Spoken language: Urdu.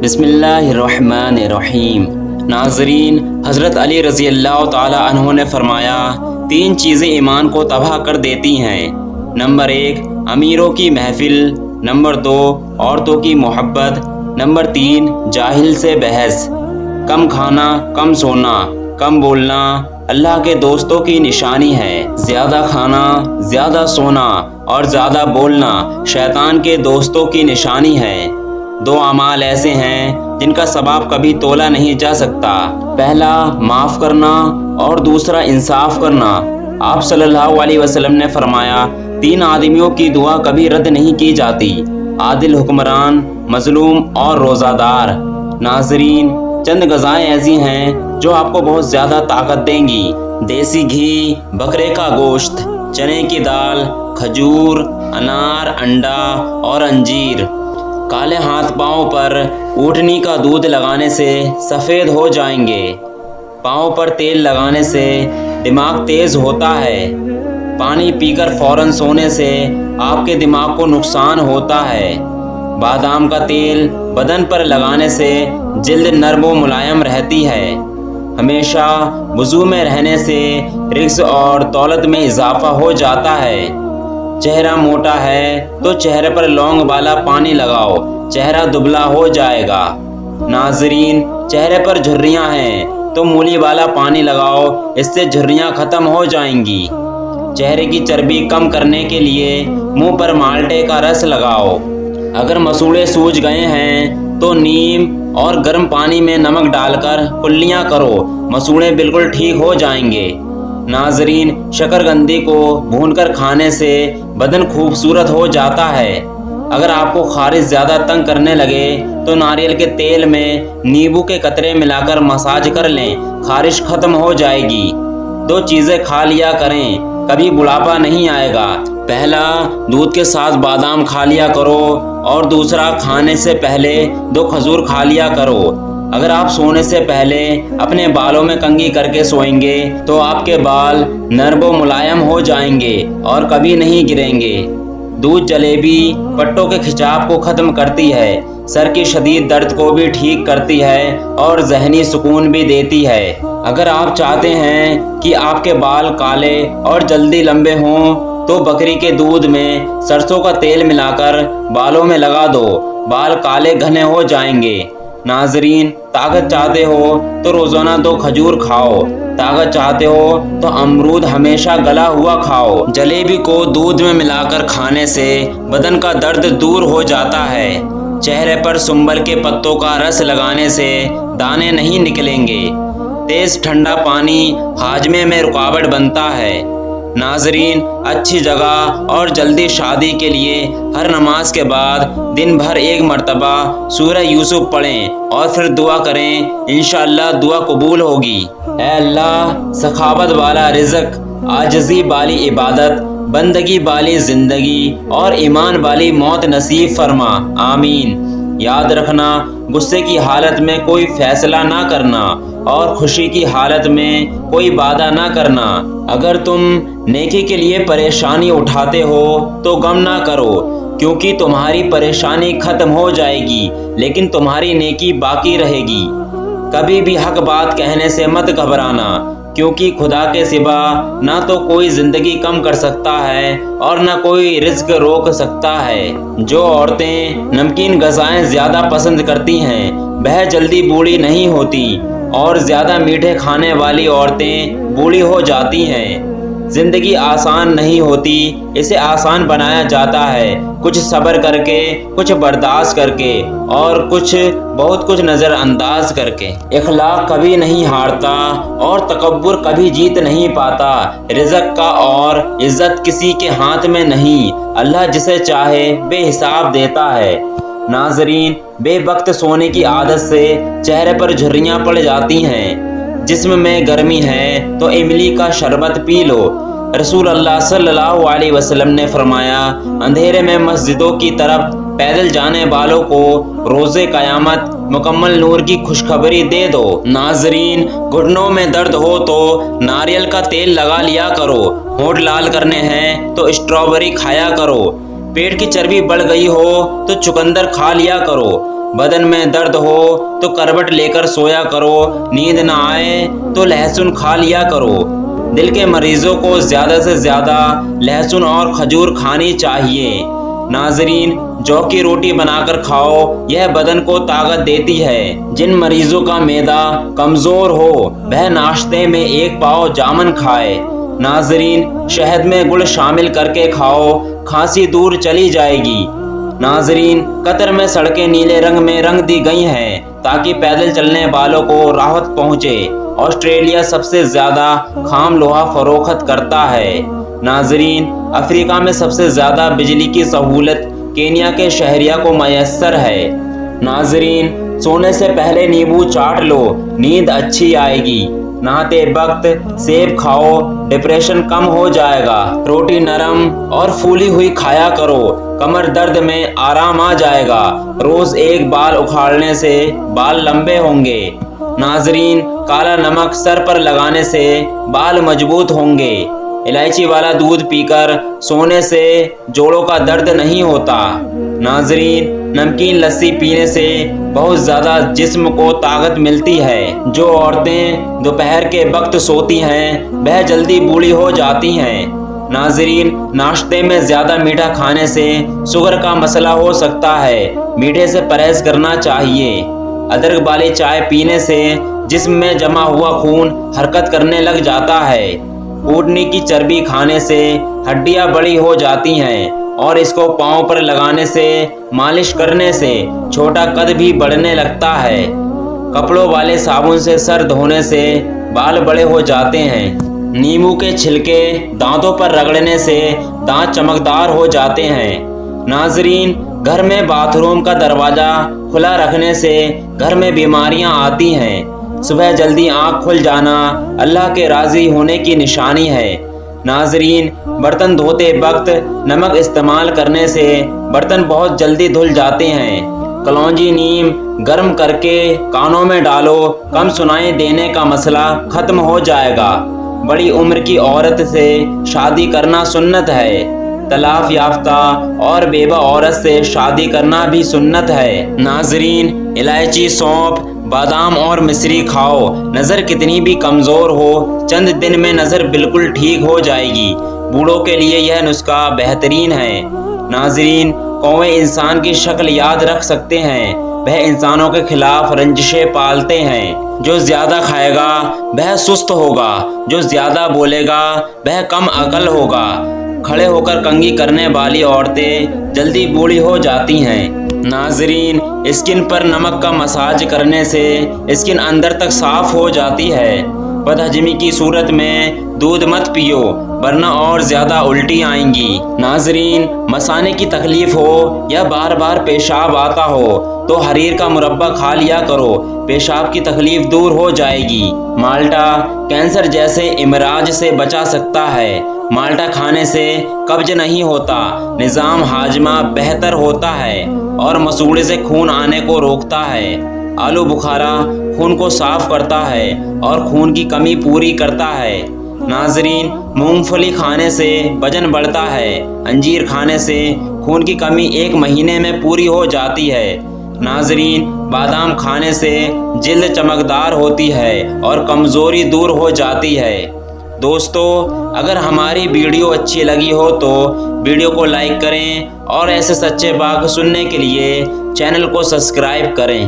بسم اللہ الرحمن الرحیم۔ ناظرین، حضرت علی رضی اللہ تعالی عنہ نے فرمایا، 3 چیزیں ایمان کو تباہ کر دیتی ہیں۔ نمبر 1 امیروں کی محفل، نمبر 2 عورتوں کی محبت، نمبر 3 جاہل سے بحث۔ کم کھانا، کم سونا، کم بولنا اللہ کے دوستوں کی نشانی ہے۔ زیادہ کھانا، زیادہ سونا اور زیادہ بولنا شیطان کے دوستوں کی نشانی ہے۔ 2 اعمال ایسے ہیں جن کا ثواب کبھی تولا نہیں جا سکتا۔ پہلا معاف کرنا اور دوسرا انصاف کرنا۔ آپ صلی اللہ علیہ وسلم نے فرمایا، 3 آدمیوں کی دعا کبھی رد نہیں کی جاتی: عادل حکمران، مظلوم اور روزہ دار۔ ناظرین، چند غذائیں ایسی ہیں جو آپ کو بہت زیادہ طاقت دیں گی: دیسی گھی، بکرے کا گوشت، چنے کی دال، کھجور، انار، انڈا اور انجیر۔ کالے ہاتھ پاؤں پر اونٹنی کا دودھ لگانے سے سفید ہو جائیں گے۔ پاؤں پر تیل لگانے سے دماغ تیز ہوتا ہے۔ پانی پی کر فوراً سونے سے آپ کے دماغ کو نقصان ہوتا ہے۔ بادام کا تیل بدن پر لگانے سے جلد نرم و ملائم رہتی ہے۔ ہمیشہ وضو میں رہنے سے رزق اور دولت میں اضافہ ہو جاتا ہے۔ چہرہ موٹا ہے تو چہرے پر لونگ والا پانی لگاؤ، چہرہ دبلا ہو جائے گا۔ ناظرین، چہرے پر جھریاں ہیں تو مولی والا پانی لگاؤ، اس سے جھریاں ختم ہو جائیں گی۔ چہرے کی چربی کم کرنے کے لیے منہ پر مالٹے کا رس لگاؤ۔ اگر مسوڑے سوج گئے ہیں تو نیم اور گرم پانی میں نمک ڈال کر کلیاں کرو، مسوڑے بالکل ٹھیک ہو جائیں گے۔ ناظرین، شکرگندی کو بھون کر کھانے سے بدن خوبصورت ہو جاتا ہے۔ اگر آپ کو خارش زیادہ تنگ کرنے لگے تو ناریل کے تیل میں نیبو کے قطرے ملا کر مساج کر لیں، خارش ختم ہو جائے گی۔ 2 چیزیں کھا لیا کریں، کبھی بڑھاپا نہیں آئے گا۔ پہلا، دودھ کے ساتھ بادام کھا لیا کرو اور دوسرا، کھانے سے پہلے 2 کھجور کھا لیا کرو۔ اگر آپ سونے سے پہلے اپنے بالوں میں کنگھی کر کے سوئیں گے تو آپ کے بال نرم و ملائم ہو جائیں گے اور کبھی نہیں گریں گے۔ دودھ جلیبی پٹوں کے کھچاو کو ختم کرتی ہے، سر کی شدید درد کو بھی ٹھیک کرتی ہے اور ذہنی سکون بھی دیتی ہے۔ اگر آپ چاہتے ہیں کہ آپ کے بال کالے اور جلدی لمبے ہوں تو بکری کے دودھ میں سرسوں کا تیل ملا کر بالوں میں لگا دو، بال کالے گھنے ہو جائیں گے۔ ناظرین، طاقت چاہتے ہو تو روزانہ 2 کھجور کھاؤ، طاقت چاہتے ہو تو امرود ہمیشہ گلا ہوا کھاؤ۔ جلیبی کو دودھ میں ملا کر کھانے سے بدن کا درد دور ہو جاتا ہے۔ چہرے پر سنبل کے پتوں کا رس لگانے سے دانے نہیں نکلیں گے۔ تیز ٹھنڈا پانی ہاضمے میں رکاوٹ بنتا ہے۔ ناظرین، اچھی جگہ اور جلدی شادی کے لیے ہر نماز کے بعد دن بھر 1 مرتبہ سورہ یوسف پڑھیں اور پھر دعا کریں، انشاءاللہ دعا قبول ہوگی۔ اے اللہ، سخاوت والا رزق، عاجزی والی عبادت، بندگی والی زندگی اور ایمان والی موت نصیب فرما، آمین۔ یاد رکھنا، غصے کی حالت میں کوئی فیصلہ نہ کرنا اور خوشی کی حالت میں کوئی وعدہ نہ کرنا۔ اگر تم نیکی کے لیے پریشانی اٹھاتے ہو تو غم نہ کرو، کیونکہ تمہاری پریشانی ختم ہو جائے گی لیکن تمہاری نیکی باقی رہے گی۔ کبھی بھی حق بات کہنے سے مت گھبرانا، کیونکہ خدا کے سوا نہ تو کوئی زندگی کم کر سکتا ہے اور نہ کوئی رزق روک سکتا ہے۔ جو عورتیں نمکین غذائیں زیادہ پسند کرتی ہیں وہ جلدی بوڑھی نہیں ہوتی، اور زیادہ میٹھے کھانے والی عورتیں بوڑھی ہو جاتی ہیں۔ زندگی آسان نہیں ہوتی، اسے آسان بنایا جاتا ہے، کچھ صبر کر کے، کچھ برداشت کر کے اور بہت کچھ نظر انداز کر کے۔ اخلاق کبھی نہیں ہارتا اور تکبر کبھی جیت نہیں پاتا۔ رزق کا اور عزت کسی کے ہاتھ میں نہیں، اللہ جسے چاہے بے حساب دیتا ہے۔ ناظرین، بے وقت سونے کی عادت سے چہرے پر جھریاں پڑ جاتی ہیں۔ جسم میں گرمی ہے تو املی کا شربت پی لو۔ رسول اللہ صلی اللہ علیہ وسلم نے فرمایا، اندھیرے میں مسجدوں کی طرف پیدل جانے والوں کو روز قیامت مکمل نور کی خوشخبری دے دو۔ ناظرین، گھٹنوں میں درد ہو تو ناریل کا تیل لگا لیا کرو، ہونٹ لال کرنے ہیں تو اسٹرابری کھایا کرو، پیٹ کی چربی بڑھ گئی ہو تو چقندر کھا لیا کرو، بدن میں درد ہو تو کربٹ لے کر سویا کرو، نیند نہ آئے تو لہسن کھا لیا کرو۔ دل کے مریضوں کو زیادہ سے زیادہ لہسن اور کھجور کھانی چاہیے۔ ناظرین، جو کی روٹی بنا کر کھاؤ، یہ بدن کو طاقت دیتی ہے۔ جن مریضوں کا معدہ کمزور ہو وہ ناشتے میں 1 پاؤ جامن کھائے۔ ناظرین، شہد میں گڑ شامل کر کے کھاؤ، کھانسی دور چلی جائے گی۔ ناظرین، قطر میں سڑکیں نیلے رنگ میں رنگ دی گئی ہیں تاکہ پیدل چلنے والوں کو راحت پہنچے۔ آسٹریلیا سب سے زیادہ خام لوہا فروخت کرتا ہے۔ ناظرین، افریقہ میں سب سے زیادہ بجلی کی سہولت کینیا کے شہریوں کو میسر ہے۔ ناظرین، سونے سے پہلے نیبو چاٹ لو، نیند اچھی آئے گی۔ نہاتے وقت سیب کھاؤ، ڈپریشن کم ہو جائے گا۔ روٹی نرم اور پھولی ہوئی کھایا کرو، کمر درد میں آرام آ جائے گا۔ روز 1 بال اکھاڑنے سے بال لمبے ہوں گے۔ ناظرین، کالا نمک سر پر لگانے سے بال مضبوط ہوں گے۔ الائچی والا دودھ پی کر سونے سے جوڑوں کا درد نہیں ہوتا۔ ناظرین، نمکین لسی پینے سے بہت زیادہ جسم کو طاقت ملتی ہے۔ جو عورتیں دوپہر کے وقت سوتی ہیں وہ جلدی بوڑھی ہو جاتی ہیں۔ ناظرین، ناشتے میں زیادہ میٹھا کھانے سے شوگر کا مسئلہ ہو سکتا ہے، میٹھے سے پرہیز کرنا چاہیے۔ ادرک والی چائے پینے سے جسم میں جمع ہوا خون حرکت کرنے لگ جاتا ہے۔ اونٹنی کی چربی کھانے سے ہڈیاں بڑی ہو جاتی ہیں اور اس کو پاؤں پر لگانے سے، مالش کرنے سے چھوٹا قد بھی بڑھنے لگتا ہے۔ کپڑوں والے صابن سے سر دھونے سے بال بڑے ہو جاتے ہیں۔ نیمبو کے چھلکے دانتوں پر رگڑنے سے دانت چمکدار ہو جاتے ہیں۔ ناظرین، گھر میں باتھ روم کا دروازہ کھلا رکھنے سے گھر میں بیماریاں آتی ہیں۔ صبح جلدی آنکھ کھل جانا اللہ کے راضی ہونے کی نشانی ہے۔ ناظرین، برتن دھوتے وقت نمک استعمال کرنے سے برتن بہت جلدی دھل جاتے ہیں۔ کلونجی نیم گرم کر کے کانوں میں ڈالو، کم سنائی دینے کا مسئلہ ختم ہو جائے گا۔ بڑی عمر کی عورت سے شادی کرنا سنت ہے۔ طلاق یافتہ اور بیوہ عورت سے شادی کرنا بھی سنت ہے۔ ناظرین، الائچی، سونف، بادام اور مصری کھاؤ۔ نظر کتنی بھی کمزور ہو، چند دن میں نظر بالکل ٹھیک ہو جائے گی۔ بوڑھوں کے لیے یہ نسخہ بہترین ہے۔ ناظرین، کوے انسان کی شکل یاد رکھ سکتے ہیں، وہ انسانوں کے خلاف رنجشیں پالتے ہیں۔ جو زیادہ کھائے گا وہ سست ہوگا، جو زیادہ بولے گا وہ کم عقل ہوگا۔ کھڑے ہو کر کنگھی کرنے والی عورتیں جلدی بوڑھی ہو جاتی ہیں۔ ناظرین، اسکن پر نمک کا مساج کرنے سے اسکن اندر تک صاف ہو جاتی ہے۔ بد ہضمی کی صورت میں دودھ مت پیو ورنہ اور زیادہ الٹی آئیں گی۔ ناظرین، مثانے کی تکلیف ہو یا بار بار پیشاب آتا ہو تو حریر کا مربع کھا لیا کرو، پیشاب کی تکلیف دور ہو جائے گی۔ مالٹا کینسر جیسے امراض سے بچا سکتا ہے۔ مالٹا کھانے سے قبض نہیں ہوتا، نظام ہاضمہ بہتر ہوتا ہے اور مسوڑھے سے خون آنے کو روکتا ہے۔ آلو بخارا خون کو صاف کرتا ہے اور خون کی کمی پوری کرتا ہے۔ ناظرین، مونگ پھلی کھانے سے وزن بڑھتا ہے۔ انجیر کھانے سے خون کی کمی 1 مہینے میں پوری ہو جاتی ہے۔ ناظرین، بادام کھانے سے جلد چمکدار ہوتی ہے اور کمزوری دور ہو جاتی ہے۔ دوستو، اگر ہماری ویڈیو اچھی لگی ہو تو ویڈیو کو لائک کریں اور ایسے سچے بات سننے کے لیے چینل کو سبسکرائب کریں۔